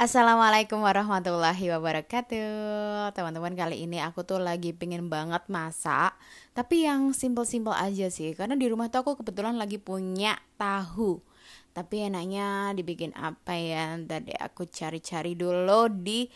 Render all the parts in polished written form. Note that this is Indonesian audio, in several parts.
Assalamualaikum warahmatullahi wabarakatuh. Teman-teman, kali ini aku tuh lagi pengen banget masak, tapi yang simple-simple aja sih. Karena di rumah tuh aku kebetulan lagi punya tahu. Tapi enaknya dibikin apa ya? Tadi aku cari-cari dulu di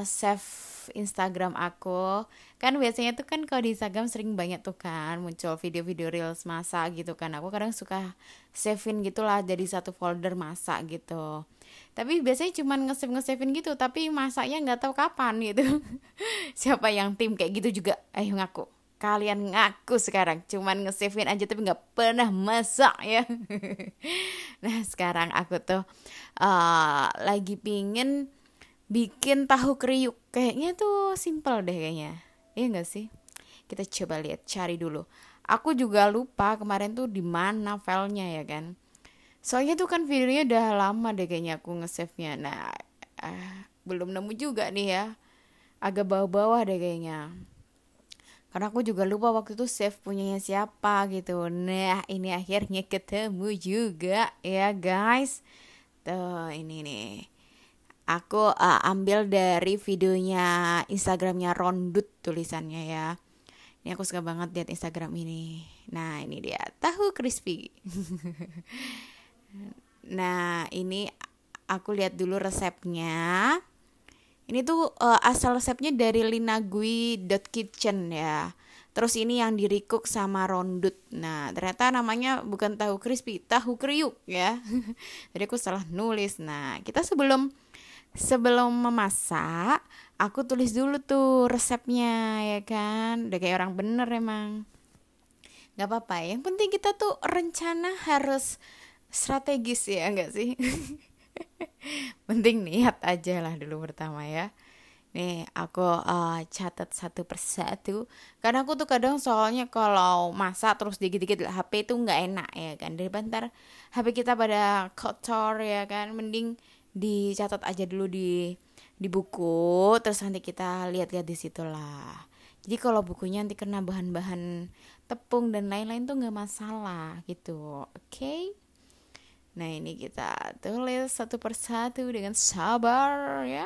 save Instagram aku. Kan biasanya tuh kan kalau di Instagram sering banyak tuh kan muncul video-video reels masak gitu kan. Aku kadang suka savein gitulah jadi satu folder masak gitu. Tapi biasanya cuman nge-save-nge-savein gitu, tapi masaknya nggak tahu kapan gitu. Siapa yang tim kayak gitu juga? Ayo ngaku. Kalian ngaku sekarang, cuman nge-savein aja tapi nggak pernah masak ya. Nah sekarang aku tuh lagi pingin bikin tahu kriuk. Kayaknya tuh simple deh kayaknya. Iya nggak sih? Kita coba lihat, cari dulu. Aku juga lupa kemarin tuh di mana filenya ya kan. Soalnya tuh kan videonya udah lama deh kayaknya aku nge-save-nya. Nah, belum nemu juga nih ya. Agak bawah-bawah deh kayaknya. Karena aku juga lupa waktu itu save punyanya siapa gitu. Nah, ini akhirnya ketemu juga ya guys. Tuh, ini nih. Aku ambil dari videonya Instagramnya Rondut tulisannya ya. Ini aku suka banget lihat Instagram ini. Nah, ini dia, tahu crispy. Nah, ini aku lihat dulu resepnya. Ini tuh asal resepnya dari linagui.kitchen ya. Terus ini yang di-recook sama Rondut. Nah, ternyata namanya bukan tahu crispy, tahu kriuk ya. Jadi aku salah nulis. Nah, kita sebelum memasak, aku tulis dulu tuh resepnya ya kan. Udah kayak orang bener emang. Gak apa-apa, yang penting kita tuh rencana harus strategis ya enggak sih. Penting niat aja lah dulu pertama ya. Nih aku catat satu persatu. Karena aku tuh kadang soalnya kalau masak terus dikit-dikit HP itu nggak enak ya kan. Daripada ntar HP kita pada kotor ya kan. Mending dicatat aja dulu di buku. Terus nanti kita lihat-lihat di situ lah. Jadi kalau bukunya nanti kena bahan-bahan tepung dan lain-lain tuh nggak masalah gitu. Oke? Nah ini kita tulis satu persatu dengan sabar ya.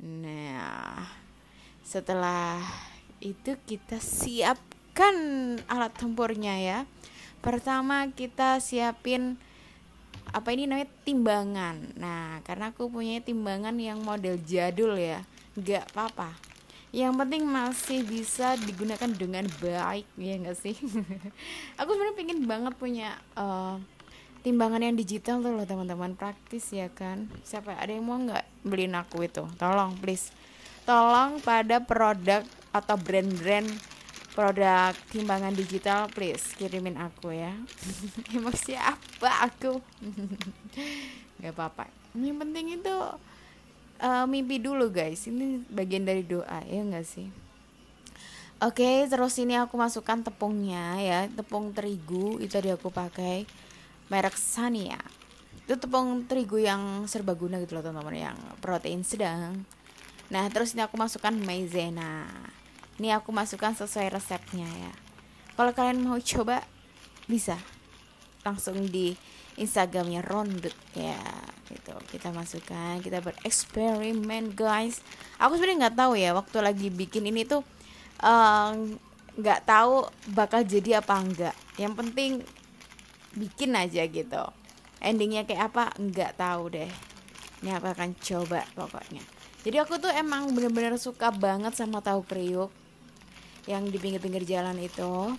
Nah setelah itu kita siapkan alat tempurnya ya. Pertama kita siapin apa ini namanya timbangan. Nah karena aku punya timbangan yang model jadul ya, nggak apa-apa. Yang penting masih bisa digunakan dengan baik ya nggak sih. Aku sebenarnya pengen banget punya timbangan yang digital tuh loh teman-teman, praktis ya kan. Siapa ada yang mau nggak beliin aku itu? Tolong please, tolong pada produk atau brand-brand produk timbangan digital please kirimin aku ya. Emang siapa aku? Nggak apa-apa, yang penting itu mimpi dulu guys. Ini bagian dari doa ya nggak sih. Oke, terus ini aku masukkan tepungnya ya, tepung terigu itu tadi aku pakai merek Sania. Itu tepung terigu yang serbaguna gitu loh teman-teman, yang protein sedang. Nah terus ini aku masukkan maizena. Ini aku masukkan sesuai resepnya ya. Kalau kalian mau coba bisa langsung di Instagramnya Rondut ya gitu. Kita masukkan, kita bereksperimen guys. Aku sebenarnya nggak tahu ya waktu lagi bikin ini tuh nggak tahu bakal jadi apa enggak. Yang penting bikin aja gitu. Endingnya kayak apa nggak tahu deh. Ini aku akan coba pokoknya. Jadi aku tuh emang bener-bener suka banget sama tahu kriuk yang di pinggir-pinggir jalan itu.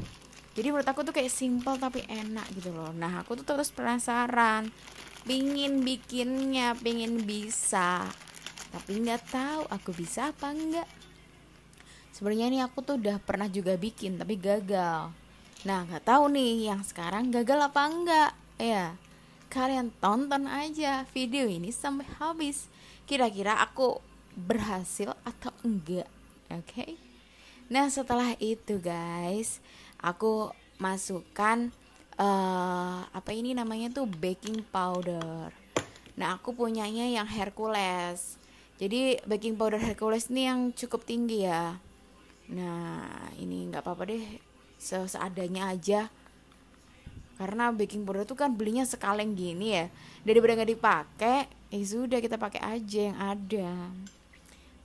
Jadi menurut aku tuh kayak simple tapi enak gitu loh. Nah aku tuh terus penasaran, pingin bikinnya, pingin bisa, tapi nggak tahu aku bisa apa enggak. Sebenarnya ini aku tuh udah pernah juga bikin tapi gagal. Nah nggak tahu nih yang sekarang gagal apa enggak ya. Kalian tonton aja video ini sampai habis. Kira-kira aku berhasil atau enggak. Oke. Nah setelah itu guys, aku masukkan apa ini namanya tuh baking powder. Nah aku punyanya yang Hercules. Jadi baking powder Hercules ini yang cukup tinggi ya. Nah ini nggak apa-apa deh, seadanya aja. Karena baking powder itu kan belinya sekaleng gini ya, daripada nggak dipakai Sudah, kita pakai aja yang ada.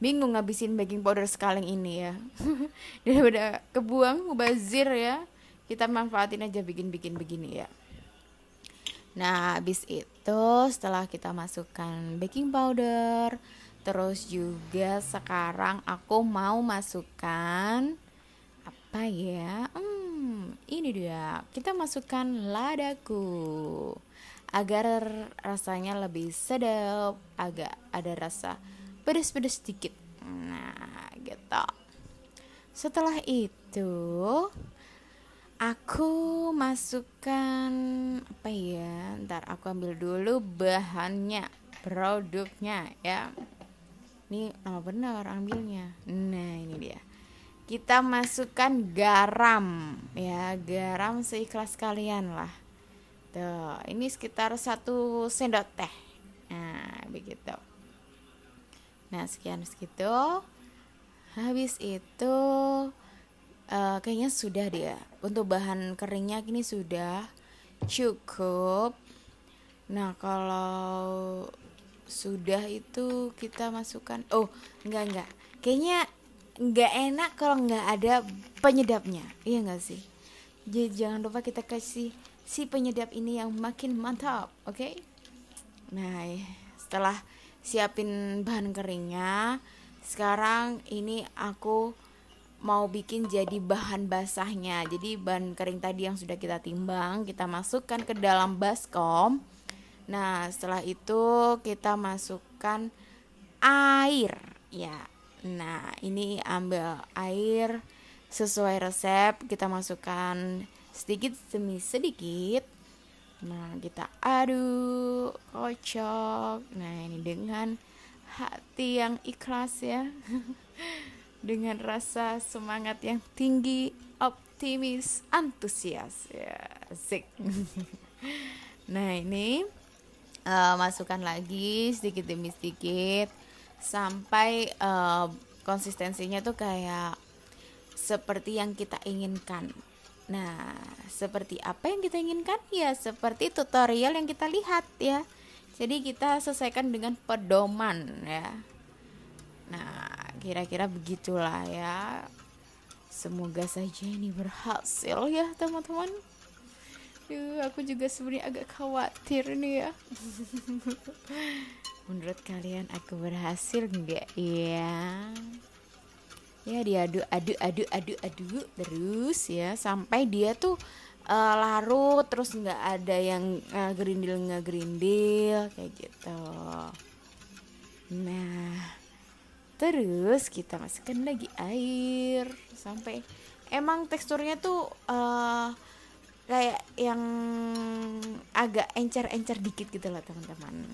Bingung ngabisin baking powder sekaleng ini ya. Daripada kebuang mubazir ya, kita manfaatin aja bikin-bikin begini ya. Nah, habis itu setelah kita masukkan baking powder, terus juga sekarang aku mau masukkan apa ya? Ini dia. Kita masukkan ladaku agar rasanya lebih sedap, agak ada rasa pedas-pedas sedikit. Nah, gitu. Setelah itu aku masukkan apa ya? Ntar aku ambil dulu bahannya, produknya ya. Ini nama benar ambilnya. Nah, ini dia. Kita masukkan garam ya, garam seikhlas kalian lah. Tuh, ini sekitar 1 sendok teh. Nah, begitu. Nah, sekian segitu. Habis itu kayaknya sudah dia. Untuk bahan keringnya ini sudah cukup. Nah, kalau sudah itu kita masukkan. Oh, enggak. Kayaknya enggak enak kalau enggak ada penyedapnya. Iya enggak sih? Jadi jangan lupa kita kasih si penyedap ini yang makin mantap, oke? Nah, setelah siapin bahan keringnya, sekarang ini aku mau bikin jadi bahan basahnya. Jadi bahan kering tadi yang sudah kita timbang, kita masukkan ke dalam baskom. Nah, setelah itu kita masukkan air ya. Nah, ini ambil air sesuai resep, kita masukkan sedikit demi sedikit. Nah, kita aduk, kocok. Nah, ini dengan hati yang ikhlas ya. Dengan rasa semangat yang tinggi, optimis, antusias ya, asik. Nah, ini masukkan lagi sedikit demi sedikit sampai konsistensinya tuh kayak seperti yang kita inginkan. Nah, seperti apa yang kita inginkan? Ya, seperti tutorial yang kita lihat ya. Jadi kita selesaikan dengan pedoman ya. Nah, kira-kira begitulah ya. Semoga saja ini berhasil ya teman-teman. Aku juga sebenarnya agak khawatir nih ya. Menurut kalian aku berhasil enggak ya? Ya, diaduk terus ya sampai dia tuh larut, terus nggak ada yang gerindil kayak gitu. Nah, terus kita masukkan lagi air sampai emang teksturnya tuh kayak yang agak encer-encer dikit gitu lah teman-teman.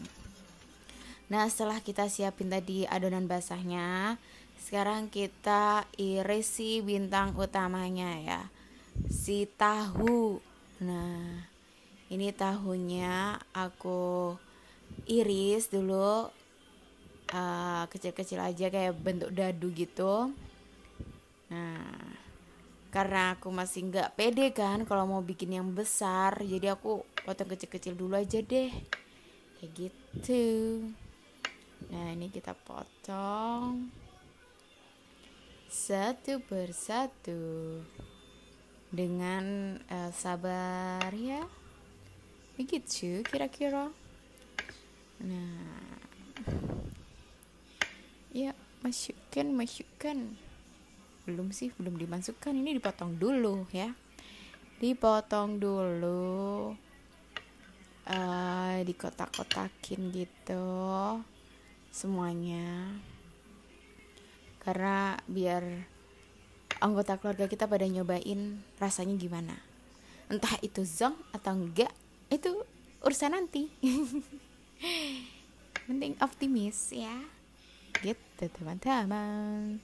Nah, setelah kita siapin tadi adonan basahnya, sekarang kita iris si bintang utamanya ya, si tahu. Nah, ini tahunya aku iris dulu kecil-kecil aja kayak bentuk dadu gitu. Nah, karena aku masih nggak pede kan kalau mau bikin yang besar, jadi aku potong kecil-kecil dulu aja deh kayak gitu. Nah, ini kita potong satu persatu dengan sabar ya, begitu kira-kira. Nah, ya masukkan. Belum dimasukkan, ini dipotong dulu ya, dikotak-kotakin gitu semuanya, karena biar anggota keluarga kita pada nyobain rasanya gimana. Entah itu zonk atau enggak, itu urusan nanti. Penting optimis ya, gitu teman-teman.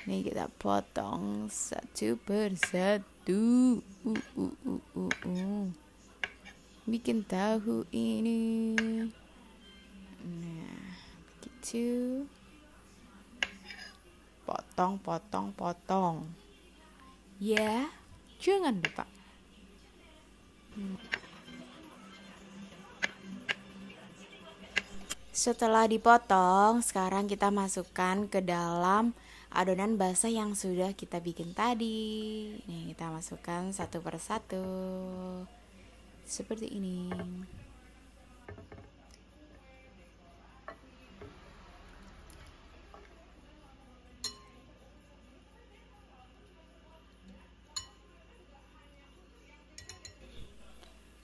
Nih kita potong satu persatu. Bikin tahu ini. Nah, begitu. Potong. Ya, jangan lupa. Setelah dipotong, sekarang kita masukkan ke dalam adonan basah yang sudah kita bikin tadi. Nih, kita masukkan satu persatu. Seperti ini.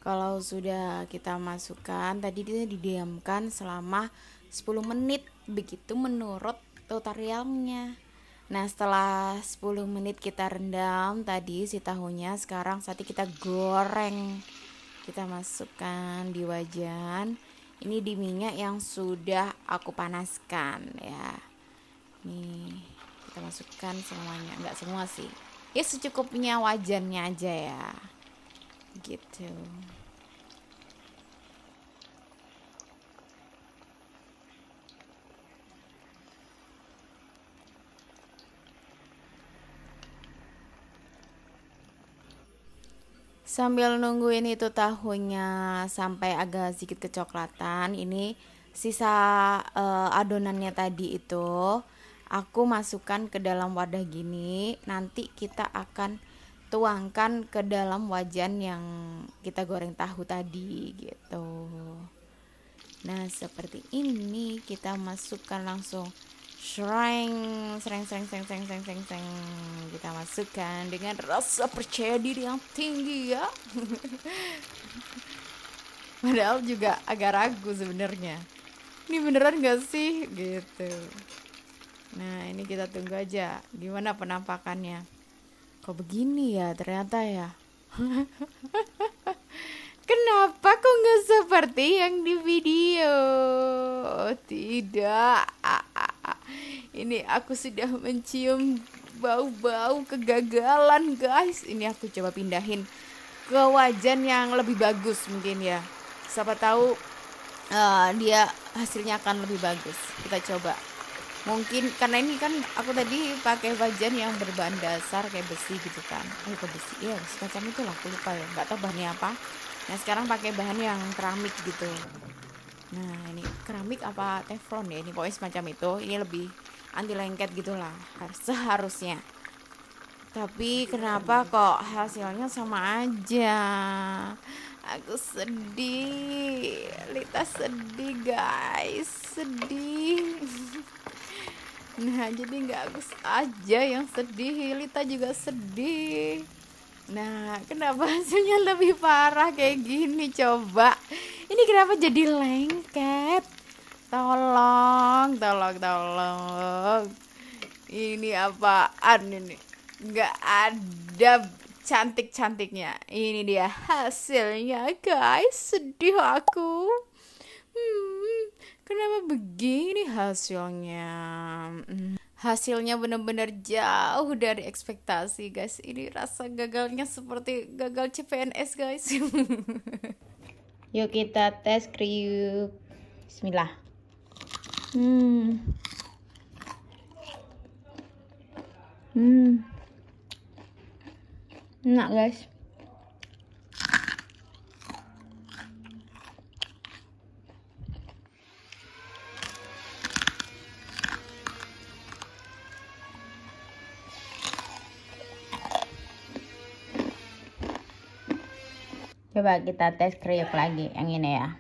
Kalau sudah kita masukkan, tadi dia didiamkan selama 10 menit, begitu menurut tutorialnya. Nah, setelah 10 menit kita rendam tadi si tahunya, sekarang saatnya kita goreng. Kita masukkan di wajan. Ini di minyak yang sudah aku panaskan ya. Nih, kita masukkan semuanya, enggak semua sih. Ya secukupnya wajannya aja ya. Gitu. Sambil nungguin itu tahunya sampai agak sedikit kecoklatan, ini sisa adonannya tadi itu aku masukkan ke dalam wadah gini. Nanti kita akan tuangkan ke dalam wajan yang kita goreng tahu tadi gitu. Nah, seperti ini kita masukkan langsung sereng. Kita masukkan dengan rasa percaya diri yang tinggi ya. Padahal juga agak ragu sebenarnya. Ini beneran gak sih? Gitu. Nah, ini kita tunggu aja gimana penampakannya. Kok begini ya ternyata ya. Kenapa kok nggak seperti yang di video? Tidak. Ini aku sudah mencium bau-bau kegagalan guys. Ini aku coba pindahin ke wajan yang lebih bagus mungkin ya. Siapa tahu dia hasilnya akan lebih bagus. Kita coba. Mungkin karena ini kan aku tadi pakai wajan yang berbahan dasar kayak besi gitu kan. Kok besi? Ya semacam itu lah, aku lupa ya. Nggak tahu bahannya apa. Nah sekarang pakai bahan yang keramik gitu. Nah ini keramik apa teflon ya, ini pokoknya semacam itu. Ini lebih anti lengket gitulah seharusnya. Tapi kenapa kok hasilnya sama aja? Aku sedih. Lita sedih guys, sedih. Nah jadi gak aku aja yang sedih, Lita juga sedih. Nah, kenapa hasilnya lebih parah kayak gini coba? Ini kenapa jadi lengket? Tolong. Ini apaan ini? Nggak ada cantik-cantiknya. Ini dia hasilnya guys. Sedih aku. Kenapa begini hasilnya? Hasilnya benar-benar jauh dari ekspektasi guys. Ini rasa gagalnya seperti gagal CPNS guys. Yuk kita tes kriuk. Bismillah. Enak guys. Coba kita tes kriuk lagi yang ini ya.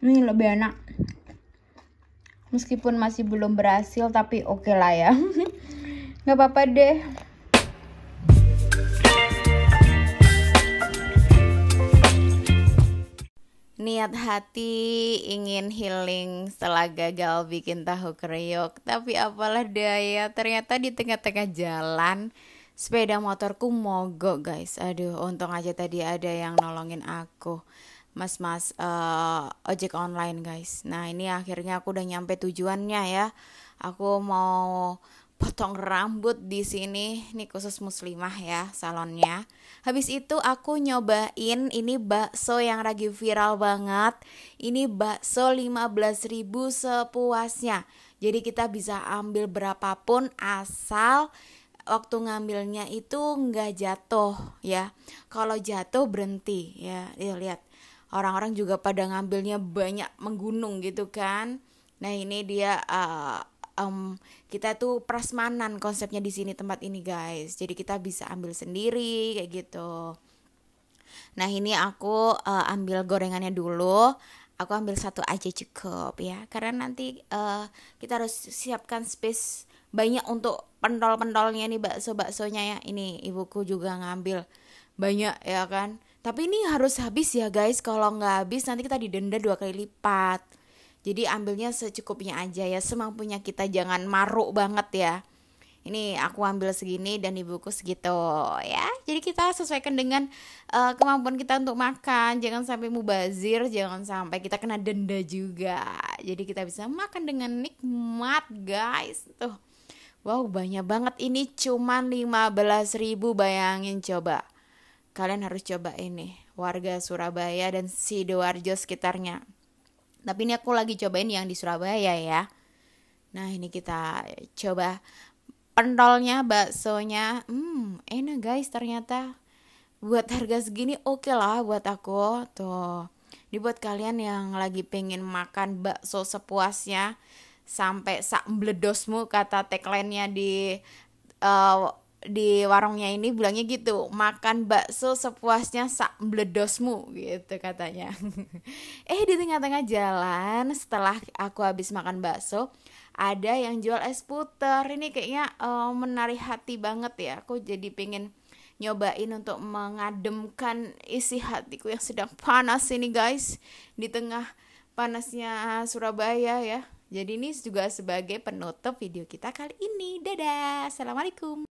Ini lebih enak. Meskipun masih belum berhasil tapi oke lah ya. Gak apa-apa deh. Niat hati ingin healing setelah gagal bikin tahu kriuk, tapi apalah daya, ternyata di tengah-tengah jalan sepeda motorku mogok guys. Aduh, untung aja tadi ada yang nolongin aku, mas-mas ojek online guys. Nah ini akhirnya aku udah nyampe tujuannya ya. Aku mau potong rambut di sini, ini khusus muslimah ya salonnya. Habis itu aku nyobain ini bakso yang lagi viral banget. Ini bakso 15.000 sepuasnya. Jadi kita bisa ambil berapapun asal waktu ngambilnya itu nggak jatuh ya. Kalau jatuh berhenti ya. Lihat orang-orang juga pada ngambilnya banyak menggunung gitu kan. Nah ini dia kita tuh prasmanan konsepnya di sini tempat ini guys. Jadi kita bisa ambil sendiri kayak gitu. Nah ini aku ambil gorengannya dulu. Aku ambil satu aja cukup ya. Karena nanti kita harus siapkan space banyak untuk pentol-pentolnya nih, bakso-baksonya ya. Ini ibuku juga ngambil banyak ya kan. Tapi ini harus habis ya guys. Kalau nggak habis nanti kita didenda 2 kali lipat. Jadi ambilnya secukupnya aja ya, semampunya kita, jangan maruk banget ya. Ini aku ambil segini dan ibuku segitu ya. Jadi kita sesuaikan dengan kemampuan kita untuk makan. Jangan sampai mubazir, jangan sampai kita kena denda juga. Jadi kita bisa makan dengan nikmat guys. Tuh. Wow, banyak banget, ini cuman 15.000, bayangin coba. Kalian harus coba ini, warga Surabaya dan Sidoarjo sekitarnya. Tapi ini aku lagi cobain yang di Surabaya ya. Nah ini kita coba pentolnya, baksonya. Enak guys ternyata. Buat harga segini oke lah buat aku. Tuh. Ini buat kalian yang lagi pengen makan bakso sepuasnya sampai sak mbledosmu, kata tagline-nya di warungnya ini bilangnya gitu, makan bakso sepuasnya sak bledosmu gitu katanya. Di tengah-tengah jalan setelah aku habis makan bakso ada yang jual es puter. Ini kayaknya menarik hati banget ya. Aku jadi pengen nyobain untuk mengademkan isi hatiku yang sedang panas ini guys, di tengah panasnya Surabaya ya. Jadi ini juga sebagai penutup video kita kali ini. Dadah, assalamualaikum.